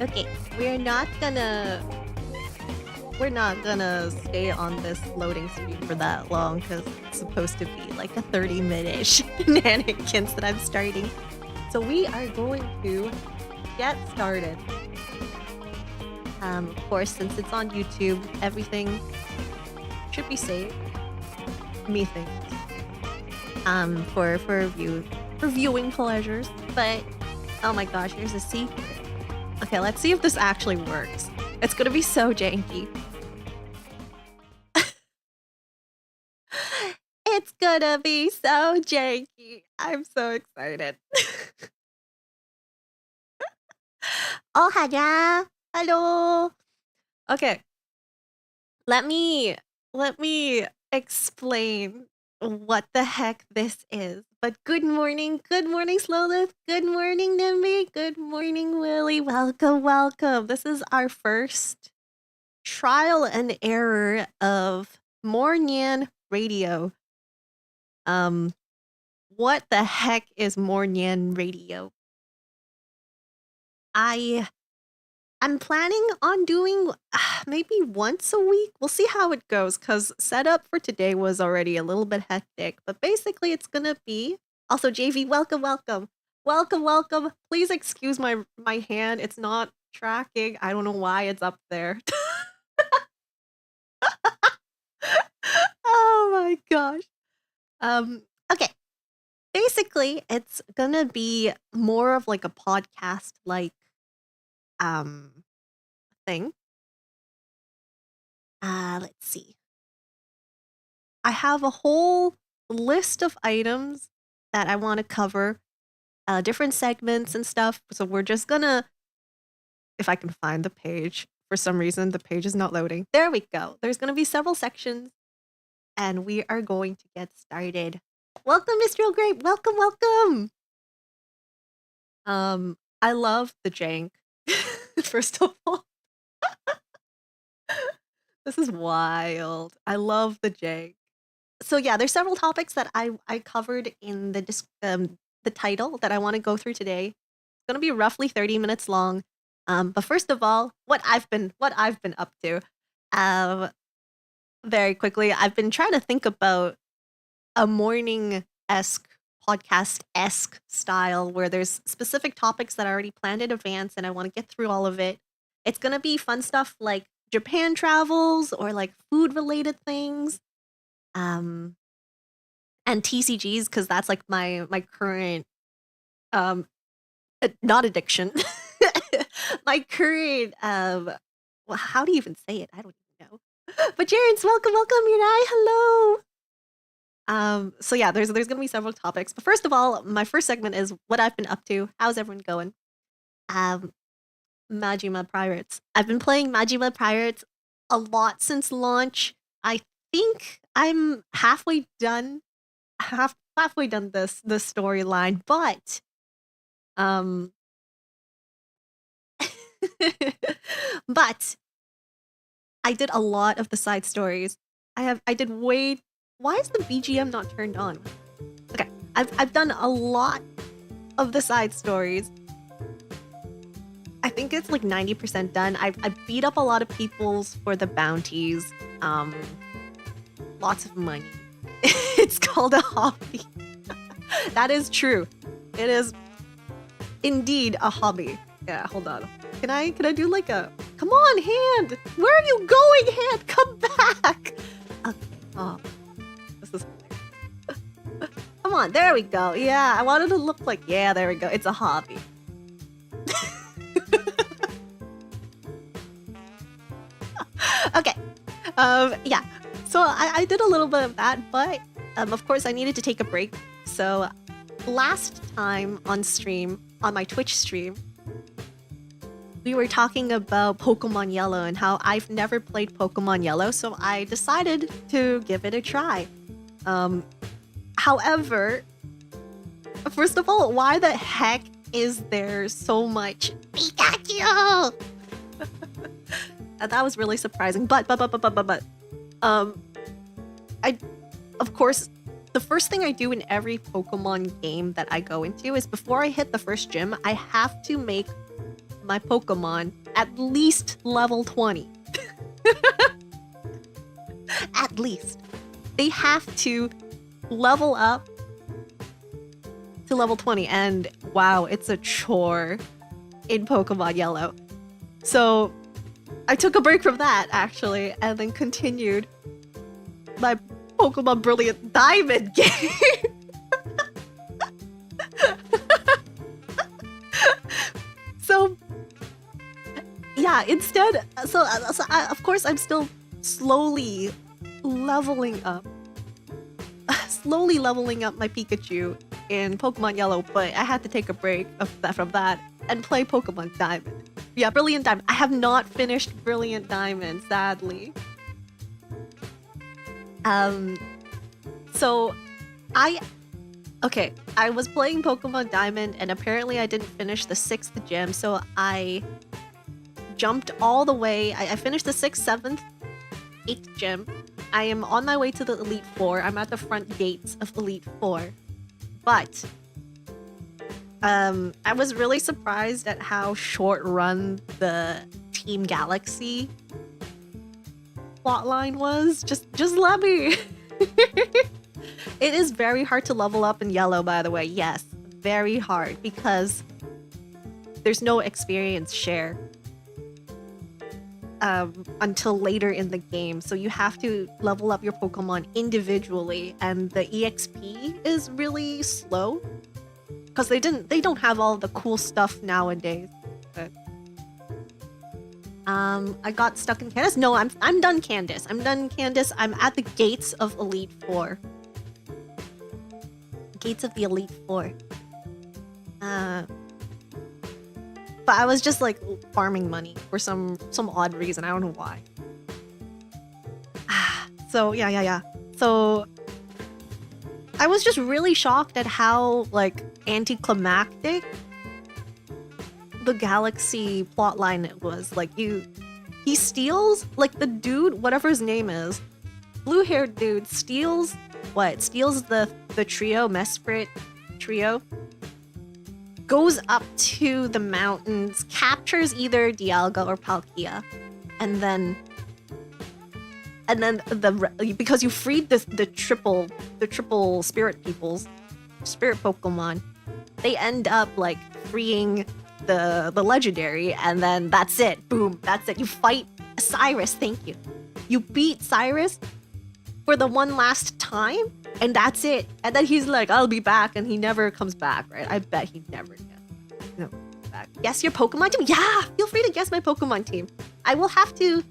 Okay, we're not gonna stay on this loading screen for that long because it's supposed to be like a 30-minute shenanigans that I'm starting. So we are going to get started. Of course, since it's on YouTube, everything should be saved. Methinks. For viewing pleasures. But oh my gosh, here's a secret. Okay, let's see if this actually works. It's gonna be so janky. It's gonna be so janky. I'm so excited. Oh, haja. Hello. Okay. Let me explain what the heck this is. But good morning, Slowlith. Good morning, Nimby. Good morning, Willie. Welcome, welcome. This is our first trial and error of Mornyan Radio. What the heck is Mornyan Radio? I'm planning on doing maybe once a week. We'll see how it goes because setup for today was already a little bit hectic. But basically, it's gonna be also JV. Welcome, welcome, welcome, welcome. Please excuse my hand. It's not tracking. I don't know why it's up there. Oh my gosh. Okay. Basically, it's gonna be more of like a podcast like thing. Let's see. I have a whole list of items that I want to cover, different segments and stuff. So we're just gonna, if I can find the page. For some reason, the page is not loading. There we go. There's gonna be several sections, and we are going to get started. Welcome, Mr. O'Grape. Welcome, welcome. I love the jank. First of all, this is wild. I love the jank. So yeah, there's several topics that I covered in the title that I want to go through today. It's gonna be roughly 30 minutes long. But first of all, what I've been up to. Very quickly, I've been trying to think about a morning-esque, podcast-esque style where there's specific topics that I already planned in advance and I want to get through all of it. It's gonna be fun stuff like Japan travels or like food-related things. And TCGs, because that's like my current not addiction. My current well, how do you even say it? I don't even know. But Jaren's welcome, Mirai, hello. So yeah, there's gonna be several topics. But first of all, my first segment is what I've been up to. How's everyone going? Majima Pirates. I've been playing Majima Pirates a lot since launch. I think I'm halfway done this storyline, but but I did a lot of the side stories. I did way. Why is the BGM not turned on? Okay, I've done a lot of the side stories. I think it's like 90% done. I beat up a lot of peoples for the bounties. Lots of money. It's called a hobby. That is true. It is indeed a hobby. Yeah, hold on. Can I do like a... Come on, hand! Where are you going, hand? Come back! Okay. Oh, this is... Come on, there we go. Yeah, I wanted to look like... Yeah, there we go. It's a hobby. Okay. Yeah. So I did a little bit of that, but of course I needed to take a break. So last time on stream, on my Twitch stream, we were talking about Pokemon Yellow and how I've never played Pokemon Yellow, so I decided to give it a try. However, first of all, why the heck is there so much Pikachu? That was really surprising. But I, of course, the first thing I do in every Pokemon game that I go into is before I hit the first gym, I have to make my Pokemon at least level 20. At least. They have to level up to level 20. And wow, it's a chore in Pokemon Yellow. So I took a break from that, actually, and then continued my Pokemon Brilliant Diamond game. So, yeah, instead, of course, I'm still slowly leveling up my Pikachu in Pokemon Yellow, but I had to take a break from that and play Pokemon Diamond. Yeah, Brilliant Diamond. I have not finished Brilliant Diamond, sadly. So I was playing Pokemon Diamond and apparently I didn't finish the 6th gym, so I jumped all the way. I finished the 6th, 7th, 8th gym. I am on my way to the Elite Four. I'm at the front gates of Elite Four. But I was really surprised at how short run the Team Galaxy plotline was. Just let me. It is very hard to level up in Yellow, by the way. Yes, very hard because there's no experience share until later in the game. So you have to level up your Pokemon individually, and the EXP is really slow because they don't have all the cool stuff nowadays. But I got stuck in Candace. No, I'm done Candace. I'm at the gates of Elite Four. Gates of the Elite Four. But I was just like farming money for some odd reason. I don't know why. So yeah. So I was just really shocked at how like anticlimactic the Galaxy plotline was. Like he steals, like the dude, whatever his name is, blue-haired dude steals the trio, Mesprit trio, goes up to the mountains, captures either Dialga or Palkia, and then because you freed the triple spirit Pokemon, they end up like freeing the legendary, and then that's it. Boom, that's it. You fight Cyrus. Thank you. You beat Cyrus for the one last time, and that's it. And then he's like, I'll be back, and he never comes back, right? I bet he never comes back. Guess your Pokemon team? Yeah, feel free to guess my Pokemon team. I will have to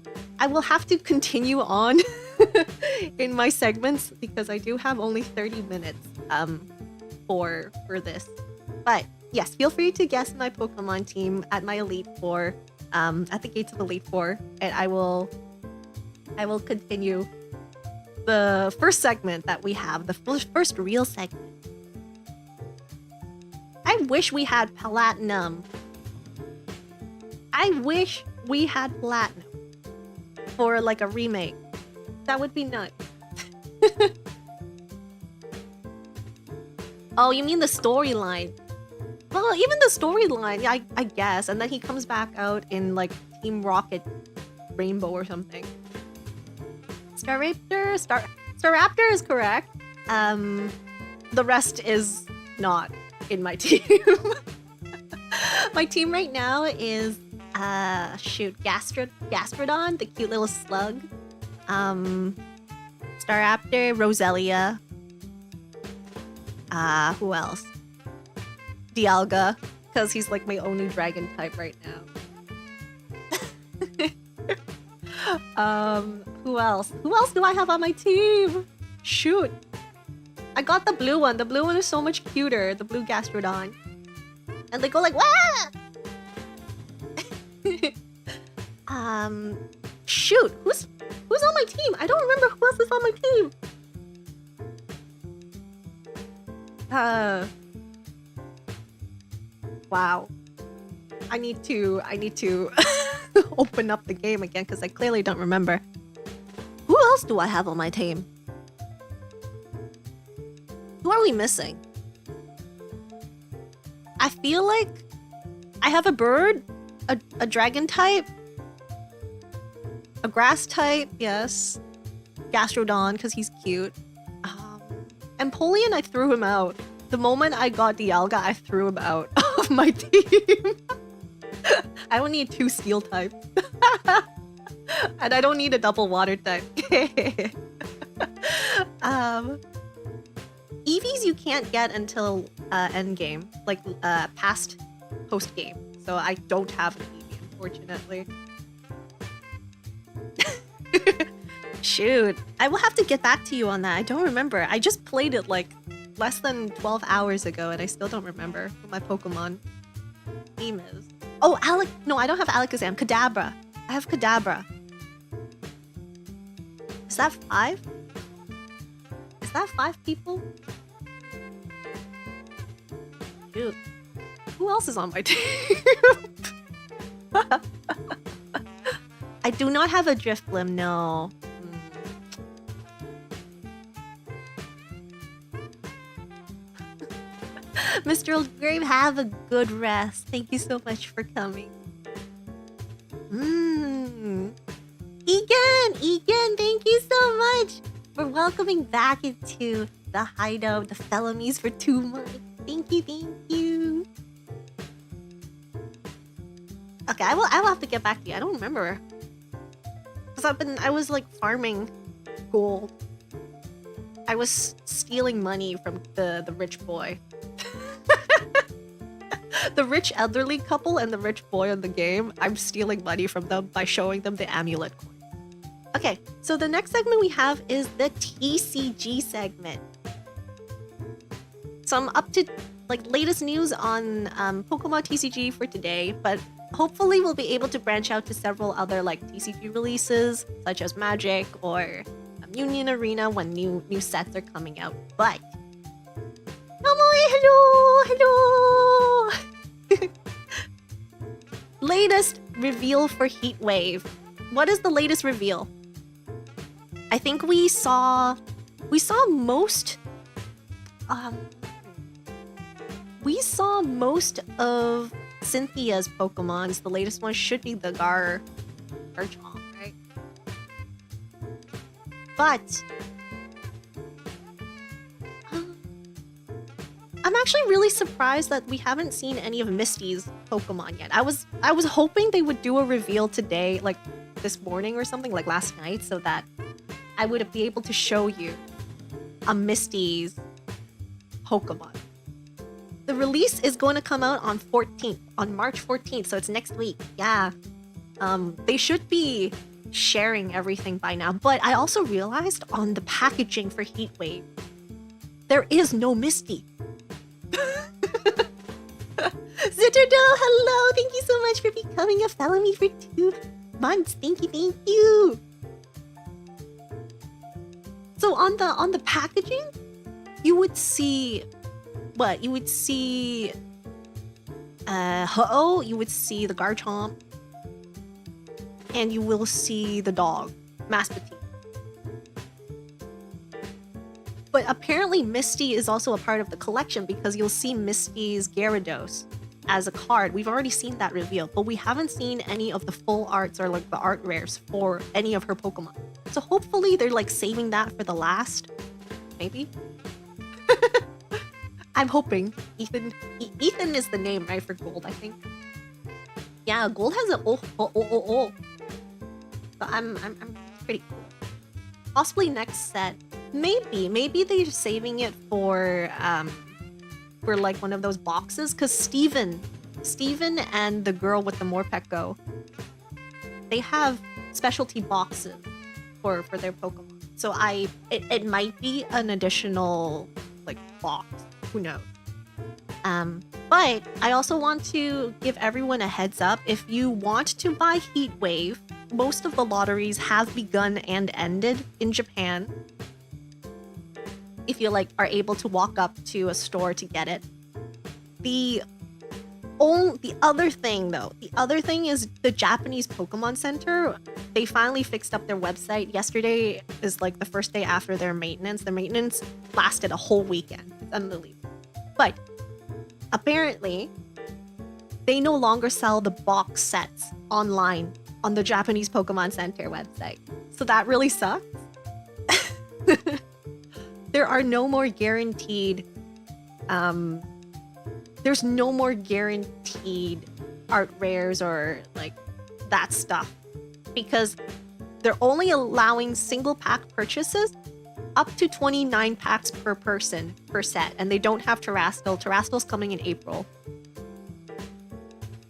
continue on in my segments because I do have only 30 minutes for this. But yes, feel free to guess my Pokemon team at my Elite Four, at the gates of Elite Four, and I will continue the first segment that we have, the first real segment. I wish we had Platinum. I wish we had Platinum for like a remake. That would be nuts. Oh, you mean the storyline? Well, even the storyline, I guess. And then he comes back out in like Team Rocket Rainbow or something. Staraptor is correct. The rest is not in my team. My team right now is Gastrodon, the cute little slug. Staraptor, Roselia. Who else? Dialga, because he's like my only dragon type right now. Who else? Who else do I have on my team? Shoot. I got the blue one. The blue one is so much cuter. The blue Gastrodon. And they go like, wah! Shoot. Who's on my team? I don't remember who else is on my team. Wow. I need to open up the game again because I clearly don't remember. Who else do I have on my team? Who are we missing? I feel like I have a bird. a dragon type, a grass type, yes. Gastrodon, because he's cute. Empoleon, I threw him out. The moment I got Dialga, I threw him out of my team. I don't need 2 steel types. And I don't need a double water type. Eevees you can't get until end game, like past post game. So I don't have an Eevee, unfortunately. Shoot, I will have to get back to you on that. I don't remember. I just played it like less than 12 hours ago, and I still don't remember what my Pokemon name is. Oh, no, I don't have Alakazam. Kadabra. I have Kadabra. Is that 5? Is that 5 people? Shoot. Who else is on my team? I do not have a Drifblim, no. Mr. Oldgrave, have a good rest. Thank you so much for coming. Egan, thank you so much for welcoming back into the hideout, the Felony's for 2 months. Thank you. Okay, I will have to get back to you. I don't remember. Because I was like farming gold. I was stealing money from the rich boy. The rich elderly couple and the rich boy in the game, I'm stealing money from them by showing them the amulet coin. Okay, so the next segment we have is the TCG segment. Some up to latest news on Pokemon TCG for today, but hopefully we'll be able to branch out to several other TCG releases, such as Magic or Union Arena when new sets are coming out. But hello. Latest reveal for Heatwave. What is the latest reveal? I think we saw most of Cynthia's Pokemons. The latest one should be the Garchomp, right? But I'm actually really surprised that we haven't seen any of Misty's Pokemon yet. I was hoping they would do a reveal today, like this morning or something, like last night, so that I would be able to show you a Misty's Pokemon. The release is going to come out on March 14th, so it's next week. Yeah. They should be sharing everything by now, but I also realized on the packaging for Heatwave, there is no Misty. Zitterdale, hello! Thank you so much for becoming a felony for 2 months. Thank you. So on the packaging, you would see what? You would see Ho-Oh, you would see the Garchomp, and you will see the dog, Maspatie. But apparently Misty is also a part of the collection because you'll see Misty's Gyarados as a card. We've already seen that reveal, but we haven't seen any of the full arts or the art rares for any of her Pokemon. So hopefully they're saving that for the last, maybe? I'm hoping. Ethan is the name, right, for Gold, I think. Yeah, Gold has a oh. So I'm pretty cool. Possibly next set. Maybe they're saving it for one of those boxes, because Steven and the girl with the Morpeko, they have specialty boxes for their Pokemon. So it might be an additional box. Who knows? But I also want to give everyone a heads up. If you want to buy Heatwave, most of the lotteries have begun and ended in Japan. If you are able to walk up to a store to get it. The other thing is the Japanese Pokemon Center. They finally fixed up their website. Yesterday is the first day after their maintenance. The maintenance lasted a whole weekend. It's unbelievable. But apparently they no longer sell the box sets online on the Japanese Pokemon Center website. So that really sucks. There are no more guaranteed there's no more guaranteed art rares or like that stuff, because they're only allowing single pack purchases up to 29 packs per person per set, and they don't have Terrastal. Terrastal's coming in April.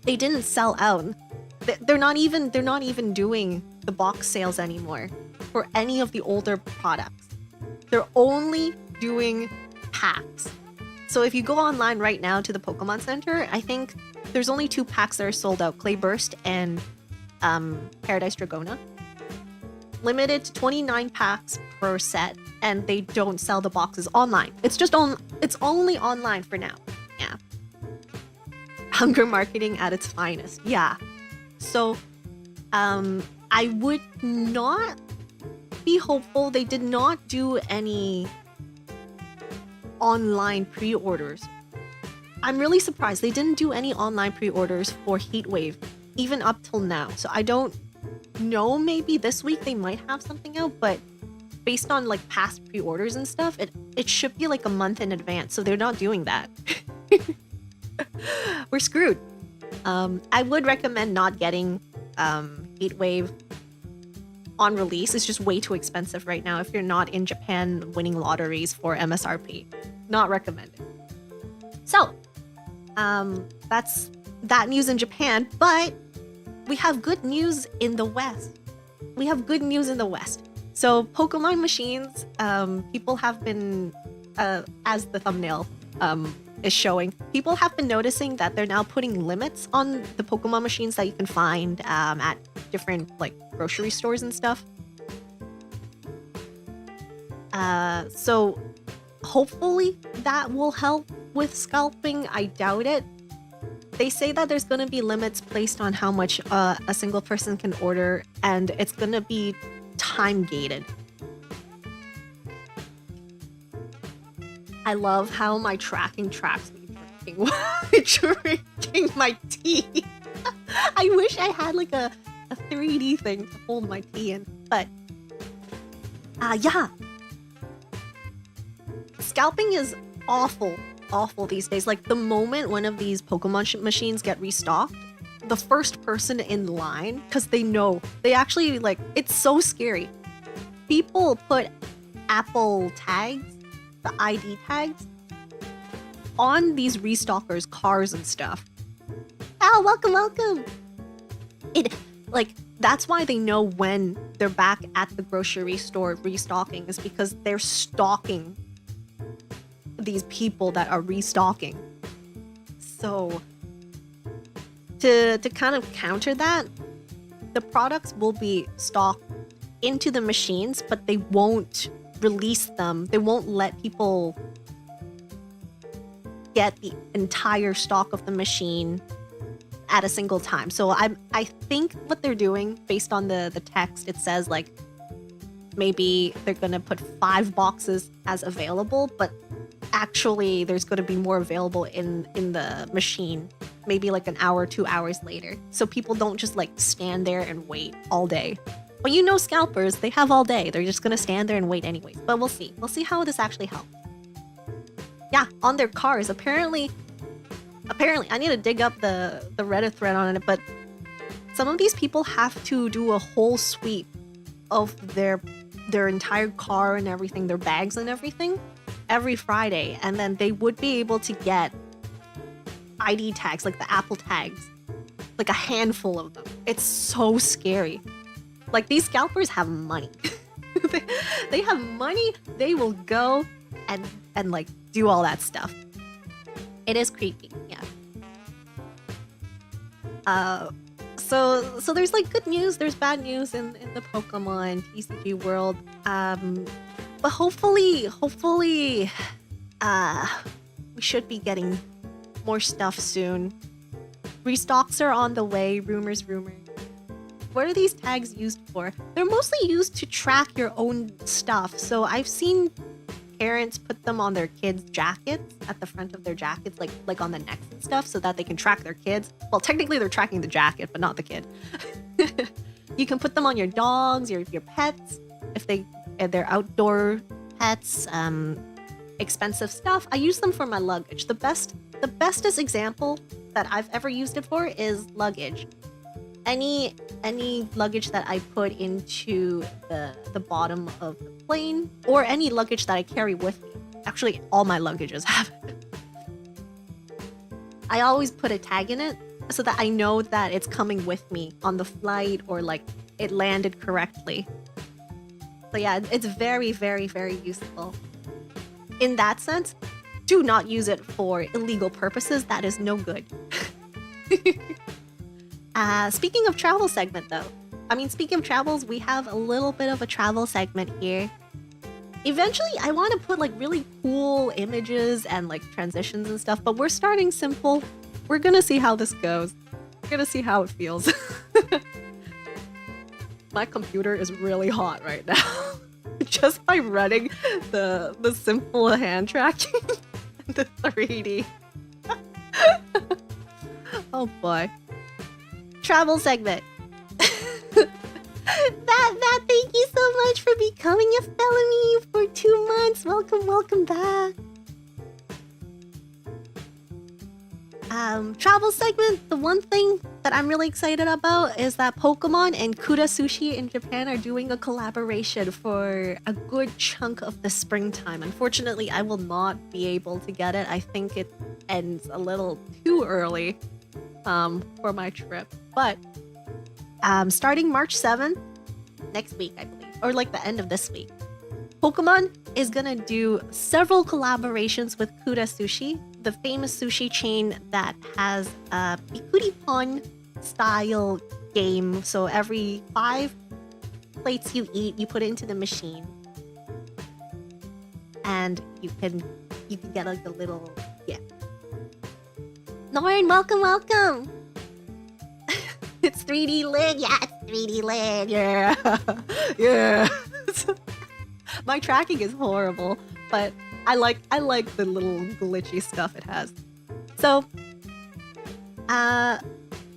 They didn't sell out. They're not even doing the box sales anymore for any of the older products. They're only doing packs. So if you go online right now to the Pokemon Center, I think there's only 2 packs that are sold out: Clayburst and Paradise Dragona. Limited to 29 packs per set, and they don't sell the boxes online. It's only online for now. Yeah. Hunger marketing at its finest. Yeah. So I would not be hopeful. They did not do any online pre-orders. I'm really surprised they didn't do any online pre-orders for Heatwave even up till now. So I don't know, maybe this week they might have something out, but based on like past pre-orders and stuff, it should be like a month in advance. So they're not doing that. We're screwed. I would recommend not getting Heatwave on release. It's just way too expensive right now if you're not in Japan winning lotteries for MSRP. Not recommended. So, that's that news in Japan, but we have good news in the West. So, Pokemon machines, people have been, as the thumbnail is showing, people have been noticing that they're now putting limits on the Pokemon machines that you can find at different like grocery stores and stuff. So hopefully that will help with scalping. I doubt it. They say that there's going to be limits placed on how much a single person can order, and it's going to be time gated. I love how my tracking tracks me drinking my tea. I wish I had like a 3D thing to hold my tea in, but yeah. Scalping is awful these days. Like the moment one of these Pokemon machines get restocked, the first person in line, because they actually like, it's so scary. People put Apple tags, the ID tags, on these restockers' cars and stuff. Oh, welcome. That's why they know when they're back at the grocery store restocking, is because they're stalking these people that are restocking. So to kind of counter that, the products will be stocked into the machines, but they won't release them. They won't let people get the entire stock of the machine at a single time. So I think what they're doing, based on the text, it says like maybe they're gonna put 5 boxes as available, but actually there's gonna be more available in the machine, maybe like an hour, 2 hours later. So people don't just like stand there and wait all day. But you know, scalpers, they have all day. They're just gonna stand there and wait anyways. But we'll see. We'll see how this actually helps. Yeah, on their cars, apparently, I need to dig up the Reddit thread on it, but some of these people have to do a whole sweep of their entire car and everything, their bags and everything, every Friday, and then they would be able to get ID tags, like the Apple tags, like a handful of them. It's so scary. Like, these scalpers have money. They have money. They will go and like do all that stuff. It is creepy, yeah. So there's like good news, there's bad news in the Pokemon TCG world. But hopefully, we should be getting more stuff soon. Restocks are on the way, rumors. What are these tags used for? They're mostly used to track your own stuff. So I've seen parents put them on their kids' jackets, at the front of their jackets, like on the necks and stuff, so that they can track their kids. Well, technically they're tracking the jacket, but not the kid. You can put them on your dogs, your pets, if they're outdoor pets, expensive stuff. I use them for my luggage. The bestest example that I've ever used it for is luggage. Any luggage that I put into the bottom of the plane, or any luggage that I carry with me. Actually, all my luggages have it. I always put a tag in it so that I know that it's coming with me on the flight, or like it landed correctly. So yeah, it's very, very, very useful. In that sense, do not use it for illegal purposes. That is no good. Speaking of travel segment though, speaking of travels, we have a little bit of a travel segment here. Eventually, I want to put like really cool images and like transitions and stuff, but we're starting simple. We're gonna see how this goes. We're gonna see how it feels. My computer is really hot right now. Just by running the simple hand tracking and the 3D. Oh boy. Travel segment. That, thank you so much for becoming a felony for 2 months. Welcome back. Travel segment, the one thing that I'm really excited about is that Pokemon and Kura Sushi in Japan are doing a collaboration for a good chunk of the springtime. Unfortunately, I will not be able to get it. I think it ends a little too early for my trip. But starting March 7th, next week, I believe, or like the end of this week, Pokemon is gonna do several collaborations with Kura Sushi, the famous sushi chain that has a Bikuripon style game. So every 5 plates you eat, you put it into the machine, and you can get like a little gift. Lauren, welcome. It's 3D lit. Yeah, it's 3D lit. Yeah. My tracking is horrible, but I like the little glitchy stuff it has. So,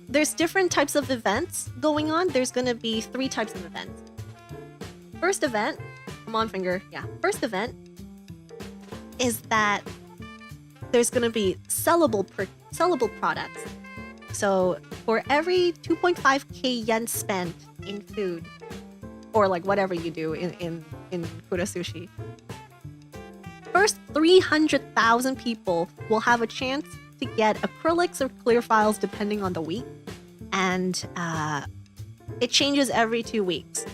there's different types of events going on. There's gonna be 3 types of events. First event, come on finger, yeah. First event is that there's gonna be sellable products. So for every 2.5k yen spent in food, or like whatever you do in Kura Sushi, first 300,000 people will have a chance to get acrylics or clear files depending on the week, and it changes every 2 weeks.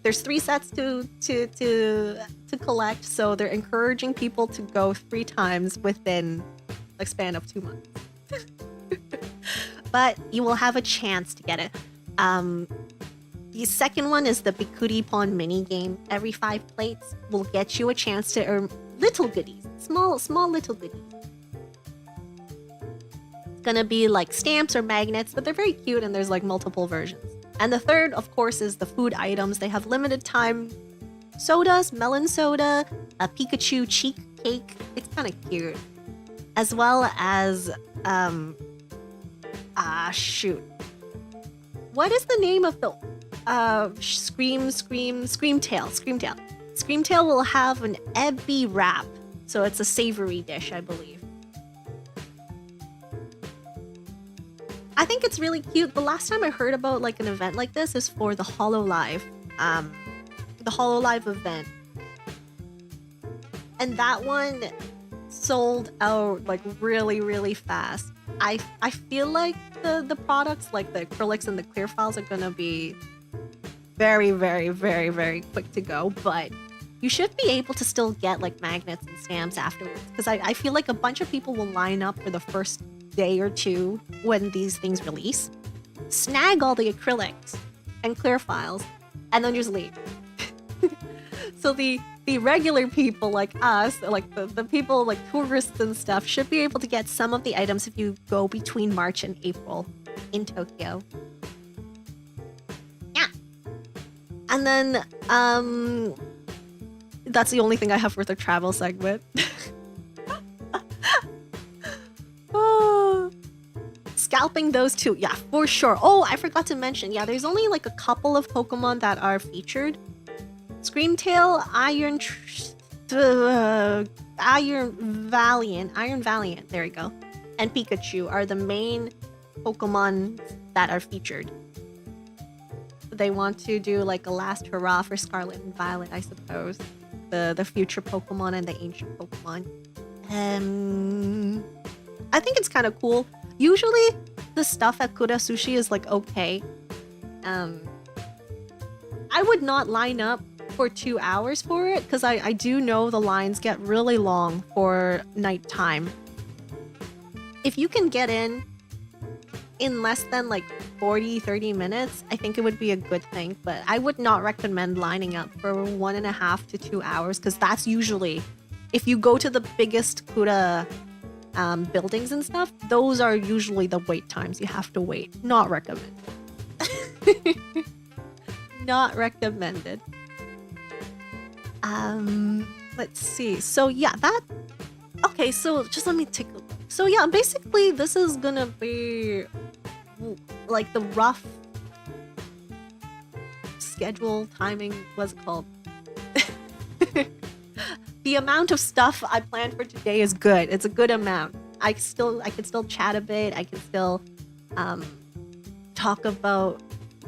There's 3 sets to collect, so they're encouraging people to go 3 times within a span of 2 months. But you will have a chance to get it. The second one is the Bikuripon mini game. Every 5 plates will get you a chance to earn little goodies, small little goodies. It's gonna be like stamps or magnets, but they're very cute and there's like multiple versions. And the third, of course, is the food items. They have limited time sodas, melon soda, a Pikachu cheek cake. It's kind of cute. As well as, what is the name of the, Screamtail. Screamtail will have an ebi wrap. So it's a savory dish, I believe. I think it's really cute. The last time I heard about like an event like this is for the HoloLive. The HoloLive event. And that one sold out like really, really fast. I feel like the products, like the acrylics and the clear files, are gonna be very, very, very, very quick to go, but you should be able to still get like magnets and stamps afterwards, because I feel like a bunch of people will line up for the first day or 2 when these things release, snag all the acrylics and clear files, and then just leave. So the regular people like us, like the people like tourists and stuff, should be able to get some of the items if you go between March and April in Tokyo. Yeah. And then That's the only thing I have for the travel segment. Oh, scalping those two, yeah, for sure. Oh, I forgot to mention, yeah, there's only like a couple of Pokemon that are featured. Screamtail, Iron Valiant, there you go, and Pikachu are the main Pokemon that are featured. They want to do like a last hurrah for Scarlet and Violet, I suppose. The future Pokemon and the ancient Pokemon. I think it's kind of cool. Usually, the stuff at Kura Sushi is like okay. I would not line up for 2 hours for it because I do know the lines get really long for nighttime. If you can get in less than like 40-30 minutes, I think it would be a good thing, but I would not recommend lining up for 1.5 to 2 hours because that's usually, if you go to the biggest Kura buildings and stuff, those are usually the wait times. You have to wait. Not recommended. Not recommended. Let's see. So yeah, okay, so just let me take a look. So yeah, basically this is gonna be like the rough schedule timing, what's it called? The amount of stuff I planned for today is good. It's a good amount. I can still chat a bit. I can still talk about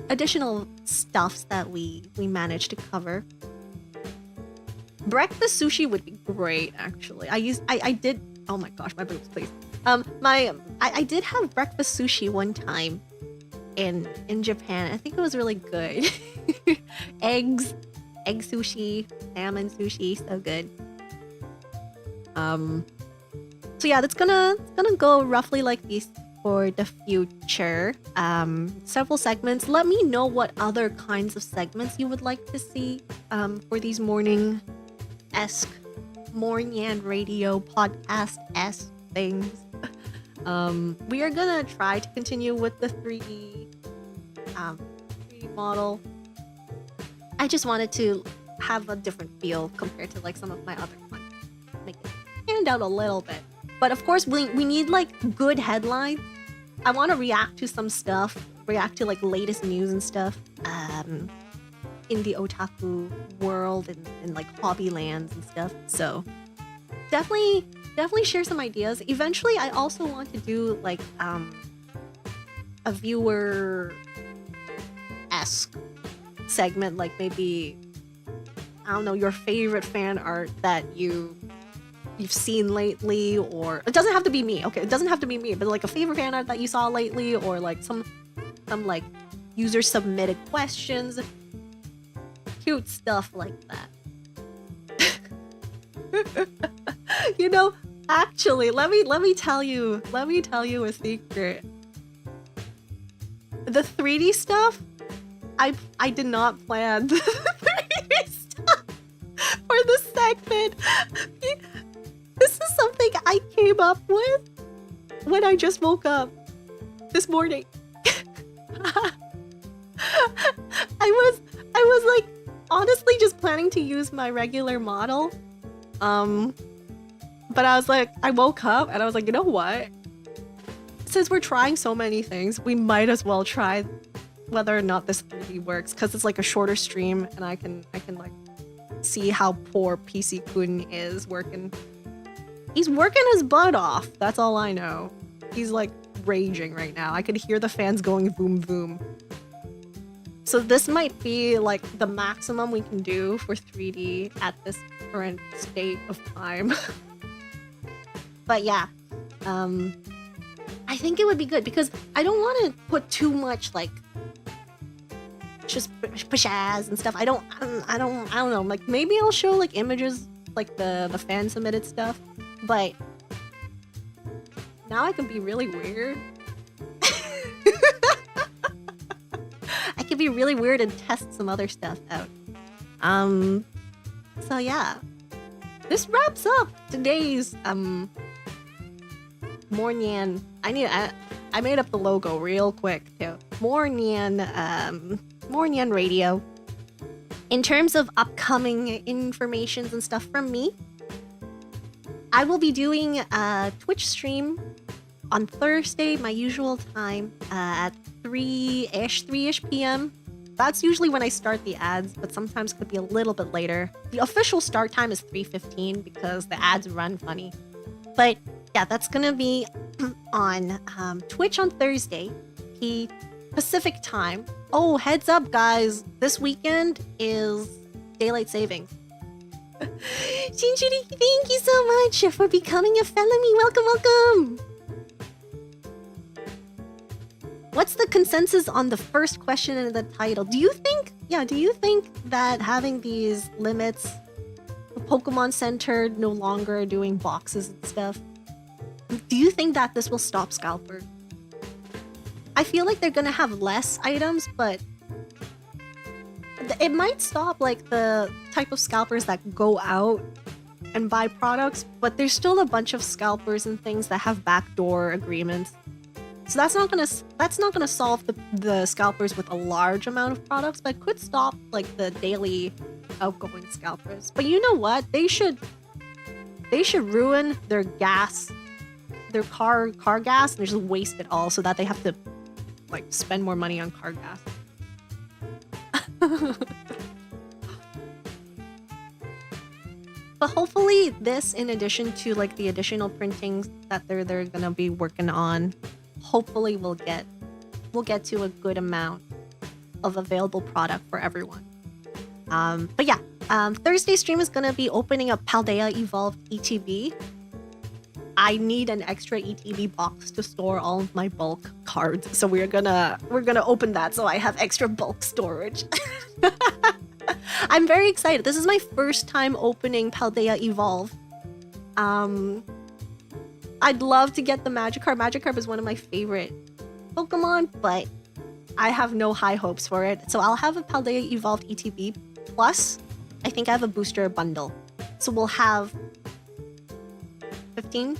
additional stuffs that we managed to cover. Breakfast sushi would be great, actually. I did. Oh my gosh, my boobs, please. I did have breakfast sushi one time in Japan. I think it was really good. Egg sushi, salmon sushi, so good. So yeah, that's gonna go roughly like this for the future. Several segments. Let me know what other kinds of segments you would like to see for these morning-esque Mornyan Radio podcast-esque things. We are gonna try to continue with the 3D model. I just wanted to have a different feel compared to like some of my other content. Make it stand out a little bit. But of course, we need like good headlines. I want to react to some stuff, react to like latest news and stuff in the otaku world and like hobby lands and stuff. So definitely share some ideas. Eventually, I also want to do like a viewer-esque segment, like maybe, I don't know, your favorite fan art that you've seen lately, or it doesn't have to be me. Okay, it doesn't have to be me, but like a favorite fan art that you saw lately, or like some like user submitted questions, cute stuff like that. You know, actually, let me tell you a secret. The 3D stuff, I did not plan the 3D stuff for the segment. This is something I came up with when I just woke up this morning. I was like honestly just planning to use my regular model. But I was like, I woke up and I was like, you know what? Since we're trying so many things, we might as well try whether or not this 3D works, because it's like a shorter stream and I can like see how poor PC-kun is working. He's working his butt off. That's all I know. He's like raging right now. I could hear the fans going boom boom. So this might be like the maximum we can do for 3D at this current state of time. But yeah, I think it would be good because I don't want to put too much like just pizzazz and stuff. I don't know. Like maybe I'll show like images, like the fan submitted stuff. But now I can be really weird. I can be really weird and test some other stuff out. So yeah, this wraps up today's Mornyan. I made up the logo real quick too. Mornyan Radio. In terms of upcoming informations and stuff from me, I will be doing a Twitch stream on Thursday, my usual time, at 3-ish p.m. That's usually when I start the ads, but sometimes could be a little bit later. The official start time is 3:15 because the ads run funny. But yeah, that's gonna be on Twitch on Thursday, Pacific time. Oh, heads up, guys! This weekend is daylight savings. Shinjuri, thank you so much for becoming a Felynne. Welcome. What's the consensus on the first question in the title? Do you think that having these limits, Pokemon centered, no longer doing boxes and stuff, do you think that this will stop Scalper? I feel like they're gonna have less items, but it might stop like the type of scalpers that go out and buy products, but there's still a bunch of scalpers and things that have backdoor agreements. So that's not gonna solve the scalpers with a large amount of products, but it could stop like the daily outgoing scalpers. But you know what? They should ruin their gas, their car gas, and just waste it all so that they have to like spend more money on car gas. But hopefully this, in addition to like the additional printings that they're gonna be working on, hopefully we'll get to a good amount of available product for everyone. But yeah, Thursday stream is gonna be opening up Paldea Evolved ETB. I need an extra ETB box to store all of my bulk cards, so we're gonna open that so I have extra bulk storage. I'm very excited. This is my first time opening Paldea Evolve. I'd love to get the Magikarp. Magikarp is one of my favorite Pokemon, but I have no high hopes for it. So I'll have a Paldea Evolved ETB. Plus, I think I have a booster bundle. So we'll have 15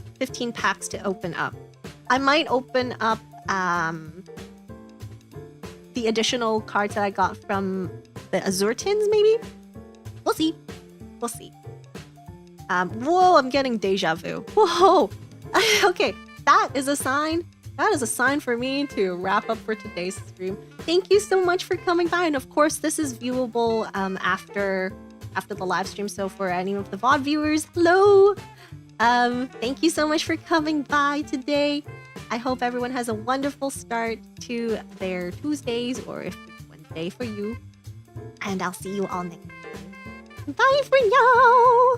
packs to open up. I might open up the additional cards that I got from the Azurtins, maybe? We'll see. Whoa, I'm getting deja vu. Whoa. Okay, that is a sign. That is a sign for me to wrap up for today's stream. Thank you so much for coming by, and of course, this is viewable after the live stream. So for any of the VOD viewers, hello. Thank you so much for coming by today. I hope everyone has a wonderful start to their Tuesdays, or if it's Wednesday for you. And I'll see you all next time. Bye for now.